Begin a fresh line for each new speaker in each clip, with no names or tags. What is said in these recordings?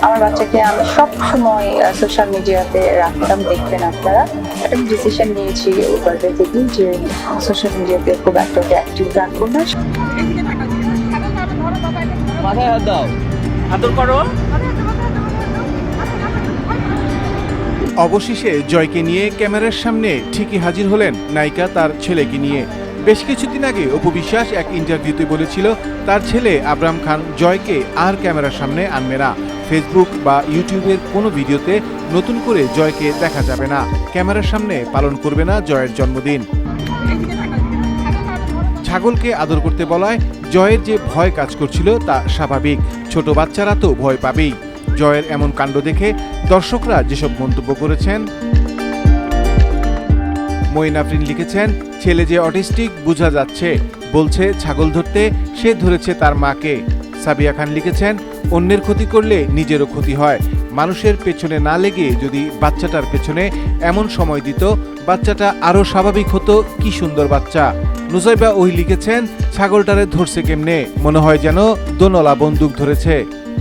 আমার বাচ্চাকে আমি সব সময় সোশ্যাল মিডিয়াতে রাখতাম, দেখবেন আপনারা। একটা ডিসিশন নিয়েছি ওভারডে থেকে যে সোশ্যাল মিডিয়াতে খুব একটা অ্যাক্টিভ রাখবো না।
মাথায় হাত দাও, আদর করো।
অবশেষে জয়কে নিয়ে ক্যামেরার সামনে ঠিকই হাজির হলেন নায়িকা তার ছেলেকে নিয়ে। বেশ কিছুদিন আগে অপু বিশ্বাস এক ইন্টারভিউতে বলেছিল তার ছেলে আবরাম খান জয়কে আর ক্যামেরার সামনে আনবে না। ফেসবুক বা ইউটিউবের কোনো ভিডিওতে নতুন করে জয়কে দেখা যাবে না, ক্যামেরার সামনে পালন করবে না জয়ের জন্মদিন। ছাগলকে আদর করতে বলায় জয়ের যে ভয় কাজ করছিল তা স্বাভাবিক, ছোট বাচ্চারা তো ভয় পাবেই। জয়ের এমন কাণ্ড দেখে দর্শকরা যেসব মন্তব্য করেছেন। মঈন আফরিন লিখেছেন, ছেলে যে অটিস্টিক বোঝা যাচ্ছে, বলছে ছাগল ধরতে, সে ধরেছে তার মাকে। সাবিয়া খান লিখেছেন, অন্যের ক্ষতি করলে নিজেরও ক্ষতি হয়, মানুষের পেছনে না লেগে যদি বাচ্চাটার পেছনে এমন সময় দিত, বাচ্চাটা আরও স্বাভাবিক হতো। কি সুন্দর বাচ্চা। নুসাইবা ওই লিখেছেন, ছাগলটারে ধরছে কেমনে, মনে হয় যেন দোনলা বন্দুক ধরেছে।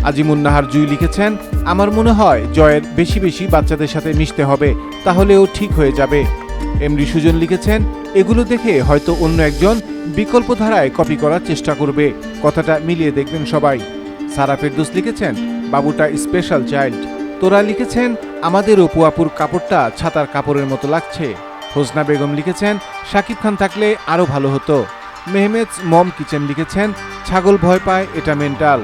আজিমুন্নাহার জুই লিখেছেন, আমার মনে হয় জয়ের বেশি বেশি বাচ্চাদের সাথে মিশতে হবে, তাহলে ও ঠিক হয়ে যাবে। এমডি সুজন লিখেছেন, এগুলো দেখে হয়তো অন্য একজন বিকল্প ধারায় কপি করার চেষ্টা করবে, কথাটা মিলিয়ে দেখবেন সবাই। সারা ফেরদৌস লিখেছেন, বাবুটা স্পেশাল চাইল্ড। তোরা লিখেছেন, আমাদের অপু আপুর কাপড়টা ছাতার কাপড়ের মতো লাগছে। হোসনা বেগম লিখেছেন, শাকিব খান থাকলে আরও ভালো হতো। মেহমেদ মম কিচেন লিখেছেন, ছাগল ভয় পায়, এটা মেন্টাল।